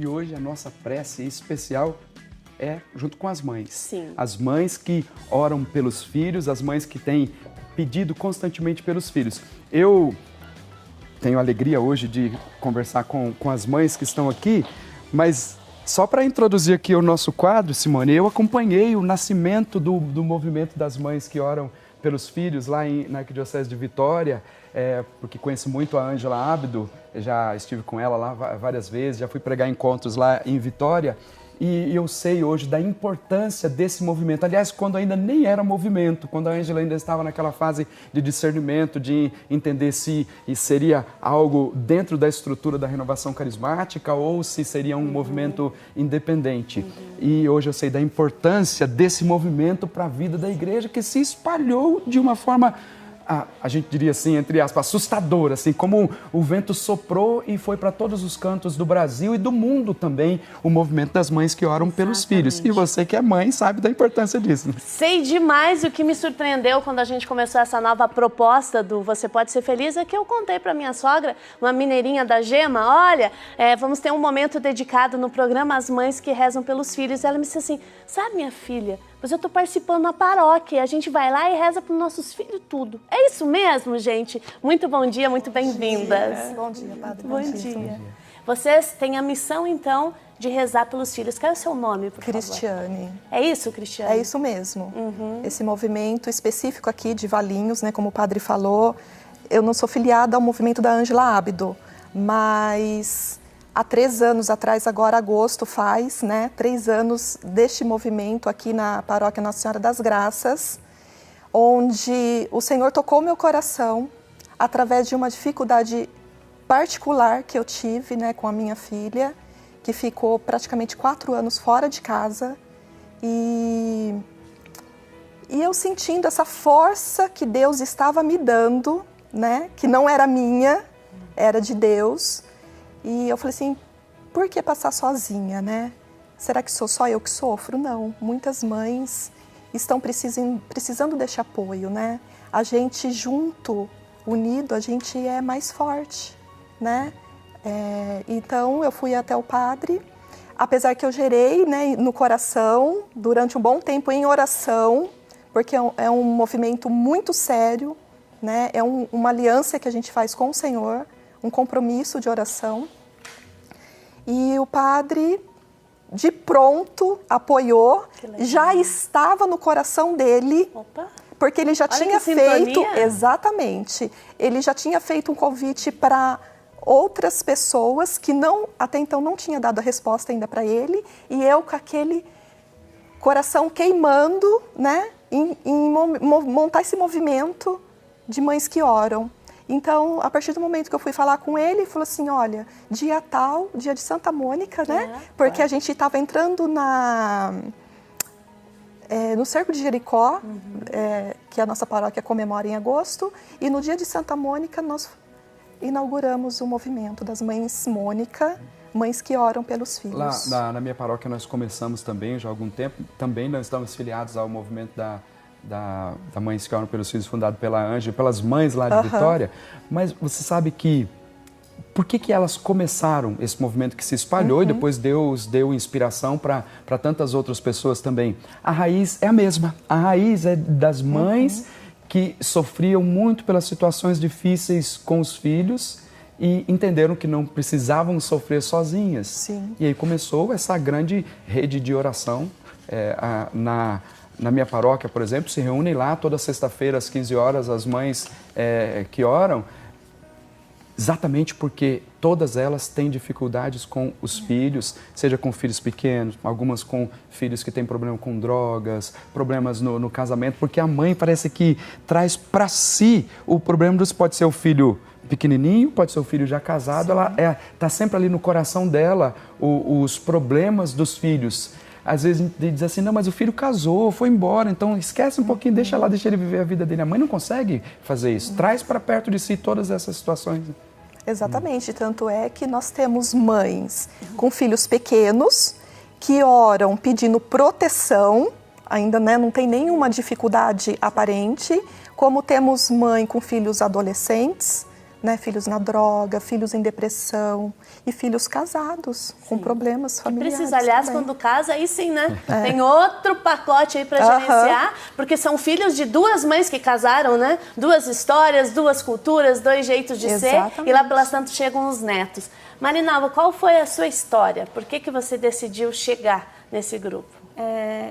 E hoje a nossa prece especial é junto com as mães. Sim. As mães que oram pelos filhos, as mães que têm pedido constantemente pelos filhos. Eu tenho a alegria hoje de conversar com as mães que estão aqui, mas só para introduzir aqui o nosso quadro, Simone, eu acompanhei o nascimento do movimento das mães que oram pelos filhos lá na Arquidiocese de Vitória, porque conheço muito a Ângela Ábido, já estive com ela lá várias vezes, já fui pregar encontros lá em Vitória, e eu sei hoje da importância desse movimento. Aliás, quando ainda nem era movimento, quando a Ângela ainda estava naquela fase de discernimento, de entender se seria algo dentro da estrutura da renovação carismática ou se seria um movimento independente. E hoje eu sei da importância desse movimento para a vida da igreja, que se espalhou de uma forma, a gente diria assim, entre aspas, assustadora, assim, como o vento soprou e foi para todos os cantos do Brasil e do mundo também, o movimento das mães que oram pelos filhos. E você que é mãe sabe da importância disso. Sei demais. O que me surpreendeu quando a gente começou essa nova proposta do Você Pode Ser Feliz é que eu contei para minha sogra, uma mineirinha da Gema, olha, vamos ter um momento dedicado no programa às mães que rezam pelos filhos. Ela me disse assim, sabe, minha filha, mas eu estou participando na paróquia, a gente vai lá e reza para os nossos filhos tudo. É isso mesmo, gente? Muito bom dia, muito bem-vindas. Bom dia, padre. Bom dia. Vocês têm a missão, então, de rezar pelos filhos. Qual é o seu nome, por favor? Cristiane. É isso, Cristiane? É isso mesmo. Esse movimento específico aqui de Valinhos, né, como o padre falou, eu não sou filiada ao movimento da Ângela Ábido, mas há 3 anos atrás, agora agosto faz, né, 3 anos deste movimento aqui na Paróquia Nossa Senhora das Graças, onde o Senhor tocou meu coração através de uma dificuldade particular que eu tive, né, com a minha filha, que ficou praticamente 4 anos fora de casa, e eu sentindo essa força que Deus estava me dando, né, que não era minha, era de Deus. E eu falei assim, por que passar sozinha, né? Será que sou só eu que sofro? Não, muitas mães estão precisando deste apoio, né? A gente junto, unido, a gente é mais forte, né? Então eu fui até o padre, apesar que eu gerei, né, no coração, durante um bom tempo em oração, porque é um movimento muito sério, né? É uma aliança que a gente faz com o Senhor, um compromisso de oração, e o padre de pronto apoiou, já estava no coração dele. Opa. Porque ele já tinha feito, exatamente, ele já tinha feito um convite para outras pessoas que até então não tinha dado a resposta ainda para ele, e eu com aquele coração queimando, né, em montar esse movimento de mães que oram. Então, a partir do momento que eu fui falar com ele, ele falou assim, olha, dia tal, dia de Santa Mônica, né? Porque a gente estava entrando no Cerco de Jericó, que a nossa paróquia comemora em agosto, e no dia de Santa Mônica nós inauguramos o movimento das Mães Mônica, mães que oram pelos filhos. Lá na minha paróquia nós começamos também, já há algum tempo, também nós estamos filiados ao movimento da Mães que Oram pelos Filhos, fundado pela Ângela, pelas mães lá de Vitória, mas você sabe que, por que elas começaram esse movimento que se espalhou e depois Deus deu inspiração para tantas outras pessoas também? A raiz é a mesma, a raiz é das mães que sofriam muito pelas situações difíceis com os filhos e entenderam que não precisavam sofrer sozinhas. Sim. E aí começou essa grande rede de oração na minha paróquia, por exemplo, se reúnem lá toda sexta-feira às 15 horas as mães que oram, exatamente porque todas elas têm dificuldades com os filhos, seja com filhos pequenos, algumas com filhos que têm problema com drogas, problemas no casamento, porque a mãe parece que traz para si o problema pode ser o filho pequenininho, pode ser o filho já casado. Sim. Ela está sempre ali no coração dela os problemas dos filhos. Às vezes diz assim, não, mas o filho casou, foi embora, então esquece um pouquinho, deixa ele viver a vida dele. A mãe não consegue fazer isso, traz para perto de si todas essas situações. Exatamente, tanto é que nós temos mães com filhos pequenos que oram pedindo proteção, ainda, né, não tem nenhuma dificuldade aparente, como temos mãe com filhos adolescentes, né? Filhos na droga, filhos em depressão e filhos casados com problemas familiares. Precisa, aliás, também. quando casa, aí sim, né? Tem outro pacote aí para gerenciar, porque são filhos de duas mães que casaram, né? Duas histórias, duas culturas, dois jeitos de ser, e lá pelas tantas chegam os netos. Marinalva, qual foi a sua história? Por que você decidiu chegar nesse grupo?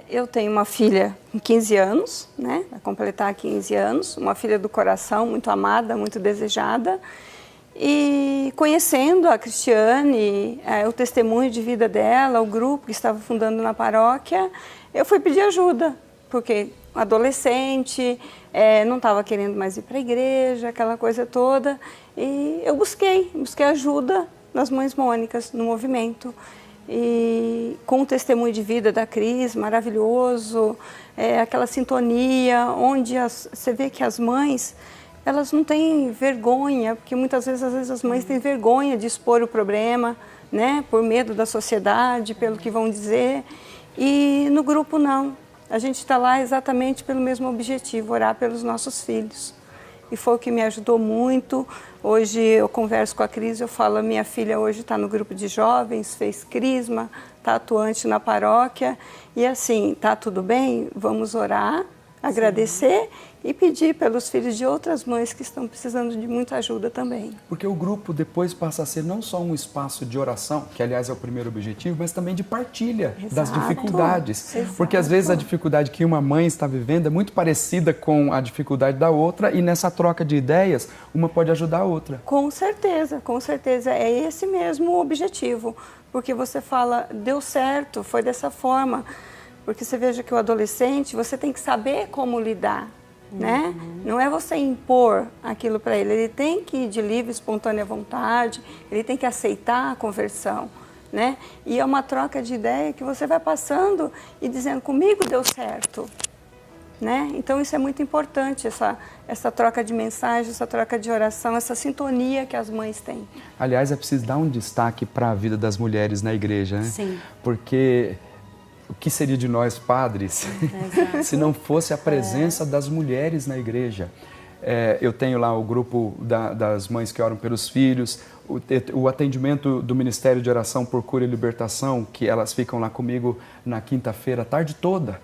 Eu tenho uma filha com 15 anos, né? Vai completar 15 anos, uma filha do coração, muito amada, muito desejada. E conhecendo a Cristiane, o testemunho de vida dela, o grupo que estava fundando na paróquia, eu fui pedir ajuda, porque adolescente, não estava querendo mais ir para a igreja, aquela coisa toda. E eu busquei ajuda nas Mães Mônicas, no movimento. E com o testemunho de vida da Cris, maravilhoso, aquela sintonia, onde você vê que as mães, elas não têm vergonha, porque muitas vezes, as mães têm vergonha de expor o problema, né, por medo da sociedade, pelo que vão dizer, e no grupo não. A gente está lá exatamente pelo mesmo objetivo, orar pelos nossos filhos. E foi o que me ajudou muito. Hoje eu converso com a Cris, eu falo, minha filha hoje está no grupo de jovens, fez crisma, está atuante na paróquia. E assim, tá tudo bem? Vamos orar, agradecer e pedir pelos filhos de outras mães que estão precisando de muita ajuda também. Porque o grupo depois passa a ser não só um espaço de oração, que aliás é o primeiro objetivo, mas também de partilha das dificuldades. Exato. Porque às vezes a dificuldade que uma mãe está vivendo é muito parecida com a dificuldade da outra e nessa troca de ideias, uma pode ajudar a outra. Com certeza, é esse mesmo o objetivo. Porque você fala, deu certo, foi dessa forma. Porque você veja que o adolescente, você tem que saber como lidar. Né? Não é você impor aquilo para ele, ele tem que ir de livre, espontânea vontade, ele tem que aceitar a conversão, né? E é uma troca de ideia que você vai passando e dizendo, comigo deu certo, né? Então isso é muito importante, essa troca de mensagem, essa troca de oração, essa sintonia que as mães têm. Aliás, é preciso dar um destaque para a vida das mulheres na igreja, né? Sim. Porque o que seria de nós, padres, se não fosse a presença das mulheres na igreja? Eu tenho lá o grupo das mães que oram pelos filhos, o atendimento do Ministério de Oração por Cura e Libertação, que elas ficam lá comigo na quinta-feira, a tarde toda.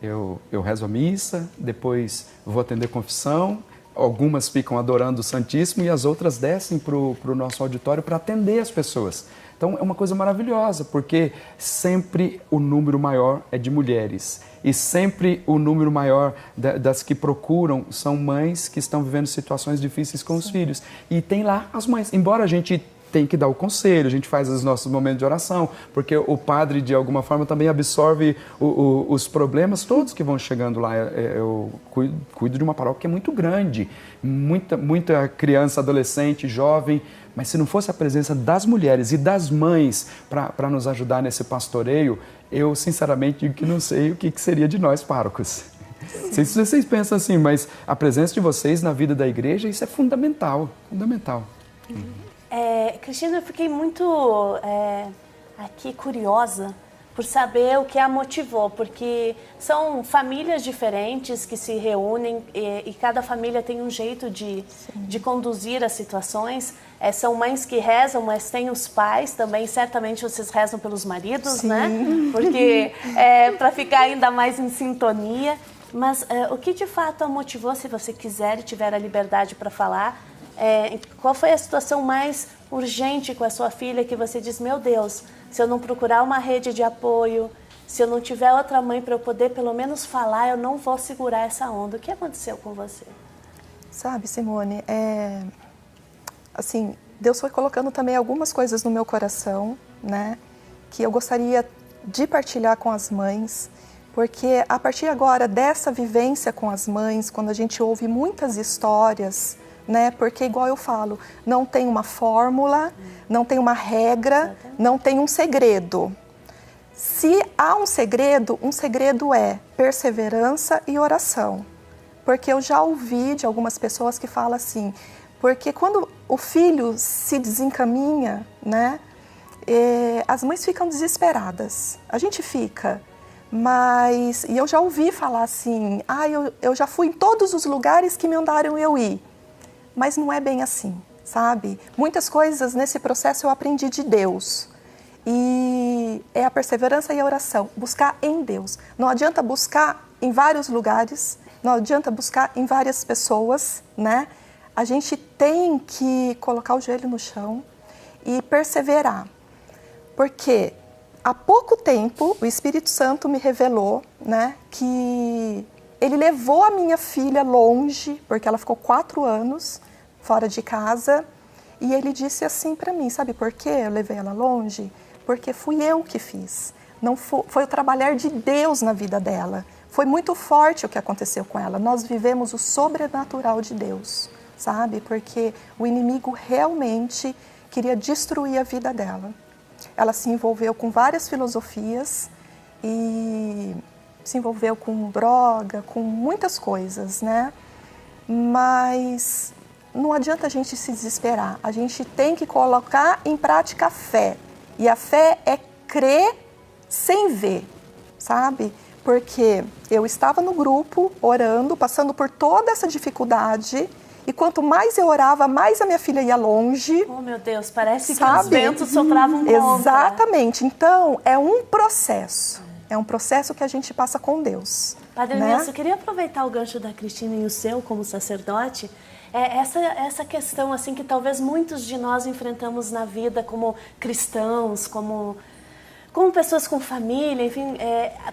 Eu rezo a missa, depois vou atender confissão, algumas ficam adorando o Santíssimo e as outras descem para o nosso auditório para atender as pessoas. Então é uma coisa maravilhosa, porque sempre o número maior é de mulheres e sempre o número maior das que procuram são mães que estão vivendo situações difíceis com os filhos. E tem lá as mães, embora a gente tem que dar o conselho, a gente faz os nossos momentos de oração, porque o padre, de alguma forma, também absorve os problemas todos que vão chegando lá. Eu cuido de uma paróquia que é muito grande, muita criança, adolescente, jovem, mas se não fosse a presença das mulheres e das mães para nos ajudar nesse pastoreio, eu, sinceramente, digo que não sei o que seria de nós, párocos. Não sei se vocês pensam assim, mas a presença de vocês na vida da igreja, isso é fundamental, fundamental. Cristina, eu fiquei muito aqui curiosa por saber o que a motivou, porque são famílias diferentes que se reúnem e cada família tem um jeito de conduzir as situações. São mães que rezam, mas tem os pais também, certamente vocês rezam pelos maridos, né? Porque para ficar ainda mais em sintonia. Mas o que de fato a motivou, se você quiser e tiver a liberdade para falar, qual foi a situação mais urgente com a sua filha que você diz, meu Deus, se eu não procurar uma rede de apoio, se eu não tiver outra mãe para eu poder pelo menos falar, eu não vou segurar essa onda. O que aconteceu com você? Sabe, Simone, assim, Deus foi colocando também algumas coisas no meu coração, né, que eu gostaria de partilhar com as mães, porque a partir agora dessa vivência com as mães, quando a gente ouve muitas histórias, né? Porque, igual eu falo, não tem uma fórmula, não tem uma regra, não tem um segredo. Se há um segredo é perseverança e oração. Porque eu já ouvi de algumas pessoas que falam assim, porque quando o filho se desencaminha, né? As mães ficam desesperadas. A gente fica. Mas, e eu já ouvi falar assim, eu já fui em todos os lugares que me mandaram eu ir. Mas não é bem assim, sabe? Muitas coisas nesse processo eu aprendi de Deus. E é a perseverança e a oração, buscar em Deus. Não adianta buscar em vários lugares, não adianta buscar em várias pessoas, né? A gente tem que colocar o joelho no chão e perseverar. Porque há pouco tempo o Espírito Santo me revelou, né, que ele levou a minha filha longe, porque ela ficou 4 anos fora de casa, e ele disse assim para mim, sabe por quê eu levei ela longe? Porque fui eu que fiz. Não foi o trabalhar de Deus na vida dela. Foi muito forte o que aconteceu com ela. Nós vivemos o sobrenatural de Deus, sabe? Porque o inimigo realmente queria destruir a vida dela. Ela se envolveu com várias filosofias e se envolveu com droga, com muitas coisas, né? Mas não adianta a gente se desesperar. A gente tem que colocar em prática a fé. E a fé é crer sem ver, sabe? Porque eu estava no grupo, orando, passando por toda essa dificuldade, e quanto mais eu orava, mais a minha filha ia longe. Oh, meu Deus, parece sabe? Que os ventos sopravam contra. Exatamente. Então, é um processo. É um processo que a gente passa com Deus. Padre né? Nilson, eu queria aproveitar o gancho da Cristina e o seu como sacerdote. Essa questão assim que talvez muitos de nós enfrentamos na vida como cristãos, como pessoas com família, enfim,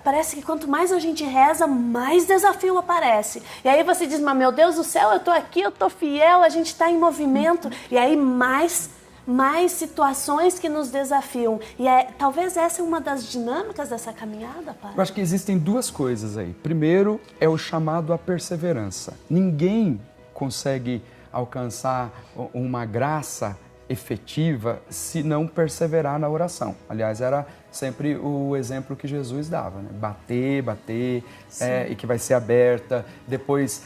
parece que quanto mais a gente reza, mais desafio aparece. E aí você diz, mas meu Deus do céu, eu tô aqui, eu tô fiel, a gente está em movimento, e aí mais situações que nos desafiam. E talvez essa é uma das dinâmicas dessa caminhada, Padre. Eu acho que existem 2 coisas aí. Primeiro é o chamado à perseverança. Ninguém consegue alcançar uma graça efetiva se não perseverar na oração. Aliás, era sempre o exemplo que Jesus dava, né? Bater, e que vai ser aberta. Depois,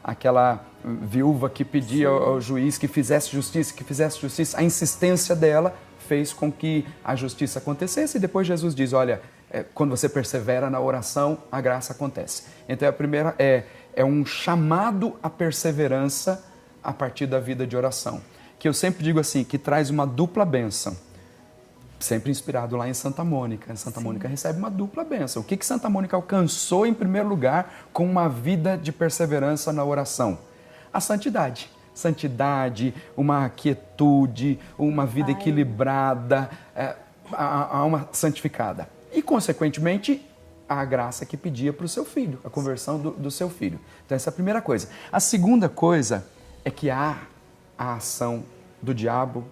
aquela viúva que pedia ao juiz que fizesse justiça, a insistência dela fez com que a justiça acontecesse. E depois Jesus diz, olha, quando você persevera na oração, a graça acontece. Então, a primeira é um chamado à perseverança a partir da vida de oração. Que eu sempre digo assim, que traz uma dupla bênção. Sempre inspirado lá em Santa Mônica. Santa Mônica recebe uma dupla bênção. O que Santa Mônica alcançou em primeiro lugar com uma vida de perseverança na oração? A santidade. Santidade, uma quietude, uma vida equilibrada, a alma santificada. E, consequentemente, a graça que pedia para o seu filho, a conversão do seu filho. Então, essa é a primeira coisa. A segunda coisa é que há a ação do diabo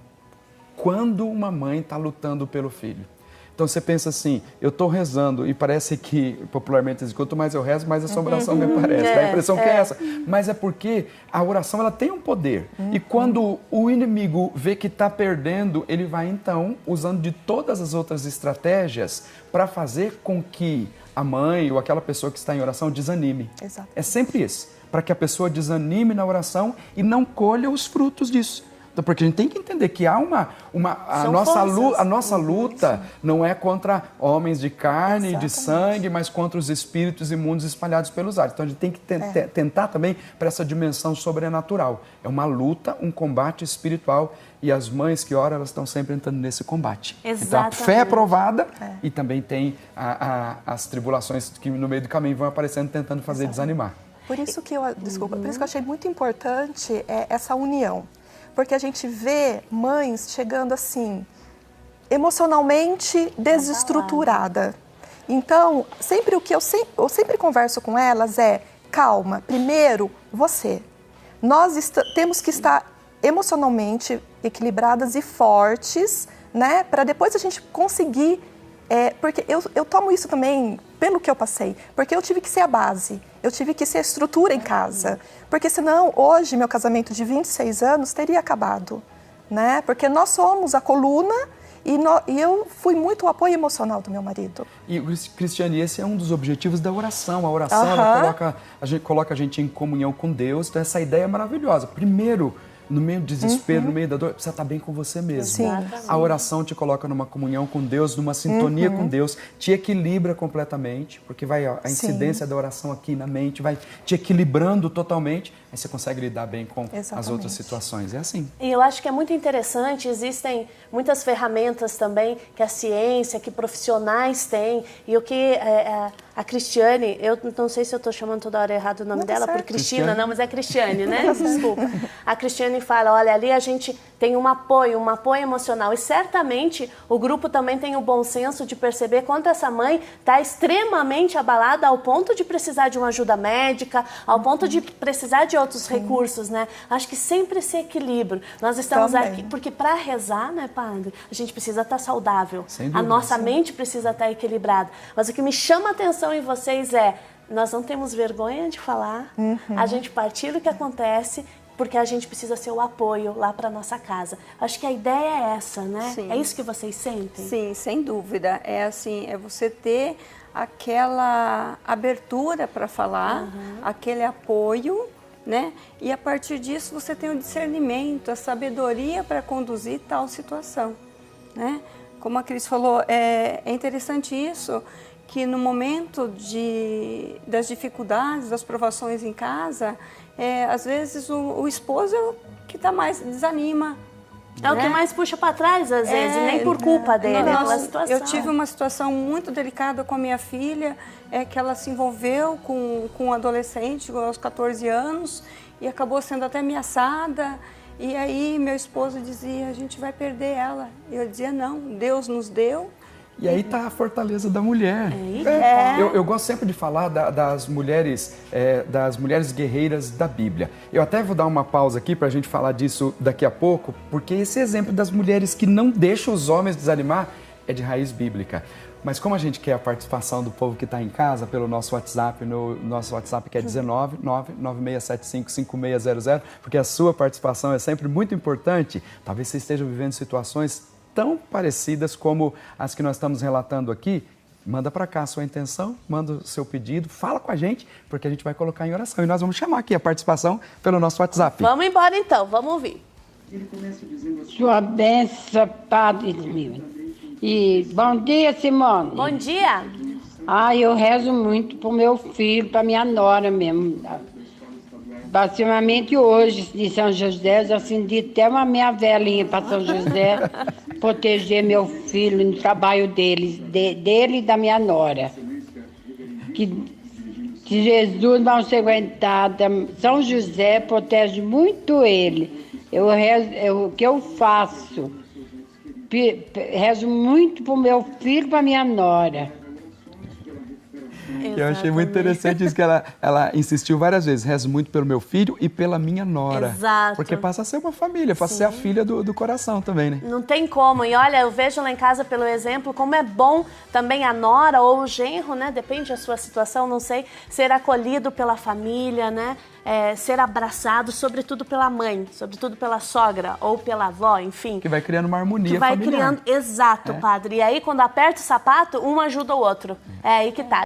quando uma mãe está lutando pelo filho. Então você pensa assim, eu estou rezando e parece que, popularmente, quanto mais eu rezo, mais assombração me aparece. Dá a impressão que é essa. Mas é porque a oração ela tem um poder. E quando o inimigo vê que está perdendo, ele vai então usando de todas as outras estratégias para fazer com que a mãe ou aquela pessoa que está em oração desanime. Exato. É sempre isso. Para que a pessoa desanime na oração e não colha os frutos disso. Então, porque a gente tem que entender que há a nossa luta não é contra homens de carne e de sangue, mas contra os espíritos imundos espalhados pelos ares. Então, a gente tem que tentar também para essa dimensão sobrenatural. É uma luta, um combate espiritual e as mães que oram, elas estão sempre entrando nesse combate. Exatamente. Então, a fé é provada e também tem as tribulações que no meio do caminho vão aparecendo tentando fazer desanimar. Por isso que eu achei muito importante essa união. Porque a gente vê mães chegando assim, emocionalmente desestruturada. Então, sempre eu sempre converso com elas calma, primeiro você. Nós temos que estar emocionalmente equilibradas e fortes, né? Para depois a gente conseguir... porque eu tomo isso também pelo que eu passei, porque eu tive que ser a base, eu tive que ser a estrutura em casa, porque senão hoje meu casamento de 26 anos teria acabado, né? Porque nós somos a coluna e eu fui muito o apoio emocional do meu marido. E, Cristiane, esse é um dos objetivos da oração. A oração ela coloca a gente em comunhão com Deus, então essa ideia é maravilhosa. Primeiro, no meio do desespero, no meio da dor, precisa estar bem com você mesmo. Sim. A oração te coloca numa comunhão com Deus, numa sintonia com Deus, te equilibra completamente, porque vai a incidência da oração aqui na mente, vai te equilibrando totalmente, aí você consegue lidar bem com as outras situações. É assim. E eu acho que é muito interessante, existem muitas ferramentas também que a ciência, que profissionais têm, e o que a Cristiane, eu não sei se eu estou chamando toda hora errado o nome dela, por Cristina, não, mas é Cristiane, né? Desculpa. A Cristiane fala, olha, ali a gente tem um apoio emocional, e certamente o grupo também tem o bom senso de perceber quanto essa mãe está extremamente abalada ao ponto de precisar de uma ajuda médica, ao ponto de precisar de outros recursos, né? Acho que sempre esse equilíbrio. Nós estamos aqui, porque para rezar, né, padre, a gente precisa estar saudável. A nossa mente precisa estar equilibrada. Mas o que me chama a atenção em vocês é, nós não temos vergonha de falar, a gente partilha o que acontece, porque a gente precisa ser o apoio lá para nossa casa. Acho que a ideia é essa, né? Sim. É isso que vocês sentem? Sim, sem dúvida. É assim, é você ter aquela abertura para falar, aquele apoio, né? E a partir disso você tem o discernimento, a sabedoria para conduzir tal situação, né? Como a Cris falou, é interessante isso, que no momento das dificuldades, das provações em casa, às vezes o esposo é o que mais desanima. É o que mais puxa para trás, às vezes, nem por culpa dele, pela situação. Eu tive uma situação muito delicada com a minha filha, que ela se envolveu com um adolescente aos 14 anos e acabou sendo até ameaçada. E aí meu esposo dizia, a gente vai perder ela. E eu dizia, não, Deus nos deu. E aí está a fortaleza da mulher. Eu gosto sempre de falar das mulheres guerreiras da Bíblia. Eu até vou dar uma pausa aqui para a gente falar disso daqui a pouco, porque esse exemplo das mulheres que não deixam os homens desanimar é de raiz bíblica. Mas como a gente quer a participação do povo que está em casa pelo nosso WhatsApp, no nosso WhatsApp que é 19996755600, porque a sua participação é sempre muito importante. Talvez você esteja vivendo situações tão parecidas como as que nós estamos relatando aqui. Manda para cá a sua intenção, manda o seu pedido, fala com a gente, porque a gente vai colocar em oração. E nós vamos chamar aqui a participação pelo nosso WhatsApp. Vamos embora então, vamos ouvir. Sua bênção, Padre Smil. E bom dia, Simone. Bom dia. Eu rezo muito pro meu filho, pra minha nora mesmo. Basicamente hoje, de São José, já acendi até uma minha velinha para São José, proteger meu filho no trabalho dele e da minha nora. Que Jesus não se aguentar, São José protege muito ele. O que eu faço? Rezo muito pro meu filho e pra minha nora. Eu achei muito interessante isso que ela insistiu várias vezes. Rezo muito pelo meu filho e pela minha nora. Exato. Porque passa a ser uma família, passa a ser a filha do coração também, né? Não tem como. E olha, eu vejo lá em casa, pelo exemplo, como é bom também a nora ou o genro, né? Depende da sua situação, não sei, ser acolhido pela família, né? Ser abraçado, sobretudo pela mãe, sobretudo pela sogra ou pela avó, enfim. Que vai criando uma harmonia familiar. Que vai criando, exato, padre. E aí, quando aperta o sapato, um ajuda o outro. É aí que tá.